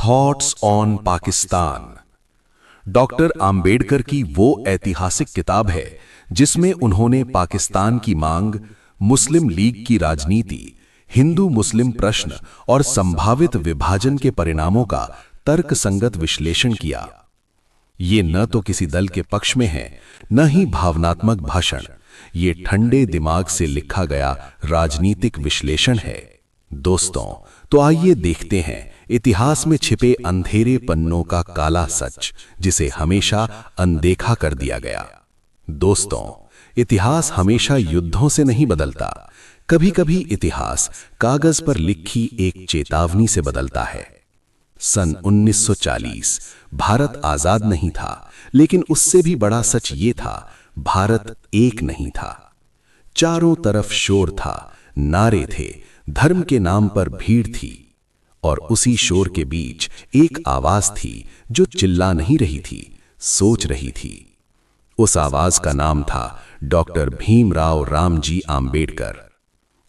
Thoughts on Pakistan. Doctor Ambedkar की वो ऐतिहासिक किताब है जिसमें उन्होंने पाकिस्तान की मांग, मुस्लिम लीग की राजनीति, हिंदू मुस्लिम प्रश्न और संभावित विभाजन के परिणामों का तर्कसंगत विश्लेषण किया। ये न तो किसी दल के पक्ष में है, न ही भावनात्मक भाषण, ये ठंडे दिमाग से लिखा गया राजनीतिक विश्लेषण है। दोस्तों, तो आइए देखते हैं इतिहास में छिपे अंधेरे पन्नों का काला सच, जिसे हमेशा अनदेखा कर दिया गया। दोस्तों, इतिहास हमेशा युद्धों से नहीं बदलता। कभी-कभी इतिहास कागज पर लिखी एक चेतावनी से बदलता है। सन 1940 भारत आजाद नहीं था, लेकिन उससे भी बड़ा सच ये था, भारत एक नहीं था। चारों तरफ शोर था, नारे थे, धर्म के नाम पर भीड़ थी, और उसी शोर के बीच एक आवाज थी जो चिल्ला नहीं रही थी, सोच रही थी। उस आवाज का नाम था डॉक्टर भीमराव रामजी आम्बेडकर।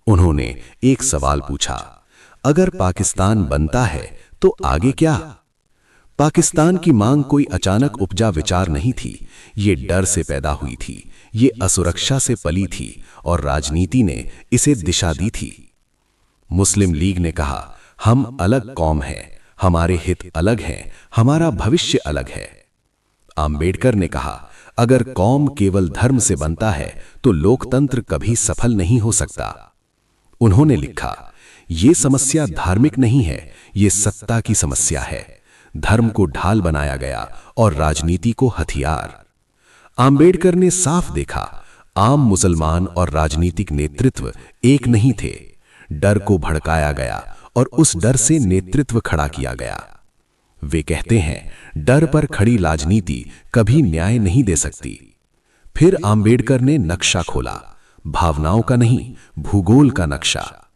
उन्होंने एक सवाल पूछा, अगर पाकिस्तान बनता है तो आगे क्या? पाकिस्तान की मांग कोई अचानक उपजा विचार नहीं थी, ये डर से पैदा हुई थी, ये असुरक्षा से पली थी, और राजनीति ने इसे दिशा दी थी। मुस्लिम लीग ने कहा, हम अलग कौम हैं, हमारे हित अलग हैं, हमारा भविष्य अलग है। आम्बेडकर ने कहा, अगर कौम केवल धर्म से बनता है तो लोकतंत्र कभी सफल नहीं हो सकता। उन्होंने लिखा, ये समस्या धार्मिक नहीं है, ये सत्ता की समस्या है। धर्म को ढाल बनाया गया और राजनीति को हथियार। आम्बेडकर ने साफ देखा, आम मुसलमान और राजनीतिक नेतृत्व एक नहीं थे। डर को भड़काया गया और उस डर से नेतृत्व खड़ा किया गया। वे कहते हैं, डर पर खड़ी राजनीति कभी न्याय नहीं दे सकती। फिर आम्बेडकर ने नक्शा खोला, भावनाओं का नहीं, भूगोल का नक्शा।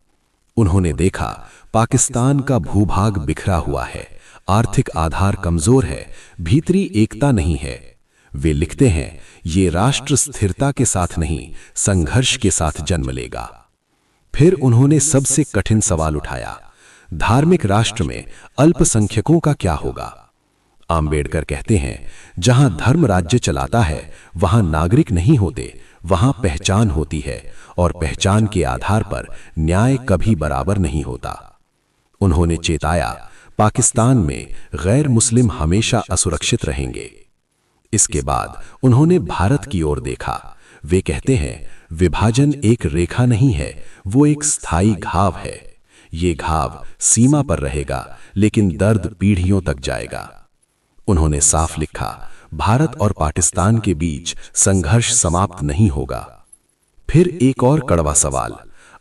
उन्होंने देखा, पाकिस्तान का भूभाग बिखरा हुआ है, आर्थिक आधार कमजोर है, भीतरी एकता नहीं है। वे लिखते हैं, ये राष्ट्र स्थिरता के साथ नहीं, संघर्ष के साथ जन्म लेगा। फिर उन्होंने सबसे कठिन सवाल उठाया, धार्मिक राष्ट्र में अल्पसंख्यकों का क्या होगा? आम्बेडकर कहते हैं, जहां धर्म राज्य चलाता है वहां नागरिक नहीं होते, वहां पहचान होती है, और पहचान के आधार पर न्याय कभी बराबर नहीं होता। उन्होंने चेताया, पाकिस्तान में गैर मुस्लिम हमेशा असुरक्षित रहेंगे। इसके बाद उन्होंने भारत की ओर देखा। वे कहते हैं, विभाजन एक रेखा नहीं है, वो एक स्थायी घाव है। ये घाव सीमा पर रहेगा, लेकिन दर्द पीढ़ियों तक जाएगा। उन्होंने साफ लिखा, भारत और पाकिस्तान के बीच संघर्ष समाप्त नहीं होगा। फिर एक और कड़वा सवाल,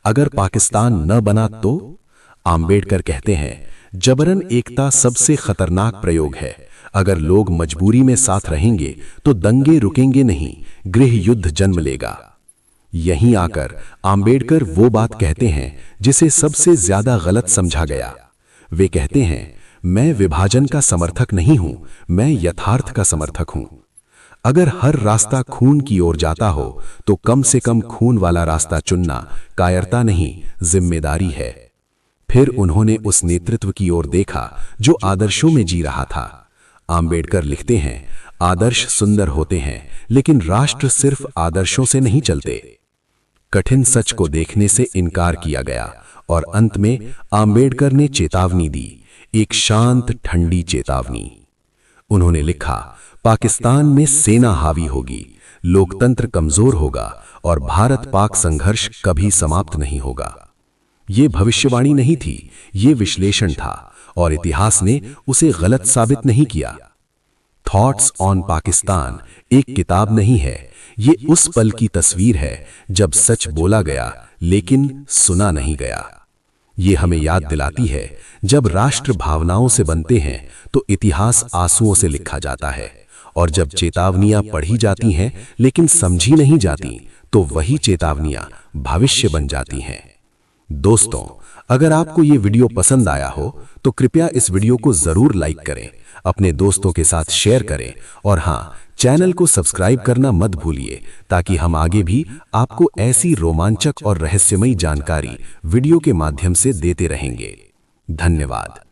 अगर पाकिस्तान न बना तो? आम्बेडकर कहते हैं, जबरन एकता सबसे खतरनाक प्रयोग है। अगर लोग मजबूरी में साथ रहेंगे तो दंगे रुकेंगे नहीं, गृह युद्ध जन्म लेगा। यहीं आकर आम्बेडकर वो बात कहते हैं जिसे सबसे ज्यादा गलत समझा गया। वे कहते हैं, मैं विभाजन का समर्थक नहीं हूं, मैं यथार्थ का समर्थक हूं। अगर हर रास्ता खून की ओर जाता हो तो कम से कम खून वाला रास्ता चुनना कायरता नहीं, जिम्मेदारी है। फिर उन्होंने उस नेतृत्व की ओर देखा जो आदर्शों में जी रहा था। आम्बेडकर लिखते हैं, आदर्श सुंदर होते हैं, लेकिन राष्ट्र सिर्फ आदर्शों से नहीं चलते। कठिन सच को देखने से इनकार किया गया और अंत में आम्बेडकर ने चेतावनी दी, एक शांत ठंडी चेतावनी। उन्होंने लिखा, पाकिस्तान में सेना हावी होगी, लोकतंत्र कमजोर होगा और भारत पाक संघर्ष कभी समाप्त नहीं होगा। ये भविष्यवाणी नहीं थी, ये विश्लेषण था, और इतिहास ने उसे गलत साबित नहीं किया। थॉट्स ऑन पाकिस्तान एक किताब नहीं है, ये उस पल की तस्वीर है जब सच बोला गया लेकिन सुना नहीं गया। ये हमें याद दिलाती है, जब राष्ट्र भावनाओं से बनते हैं तो इतिहास आंसुओं से लिखा जाता है, और जब चेतावनियां पढ़ी जाती हैं लेकिन समझी नहीं जाती तो वही चेतावनियां भविष्य बन जाती हैं। दोस्तों, अगर आपको ये वीडियो पसंद आया हो तो कृपया इस वीडियो को जरूर लाइक करें, अपने दोस्तों के साथ शेयर करें, और हाँ, चैनल को सब्सक्राइब करना मत भूलिए, ताकि हम आगे भी आपको ऐसी रोमांचक और रहस्यमयी जानकारी वीडियो के माध्यम से देते रहेंगे। धन्यवाद।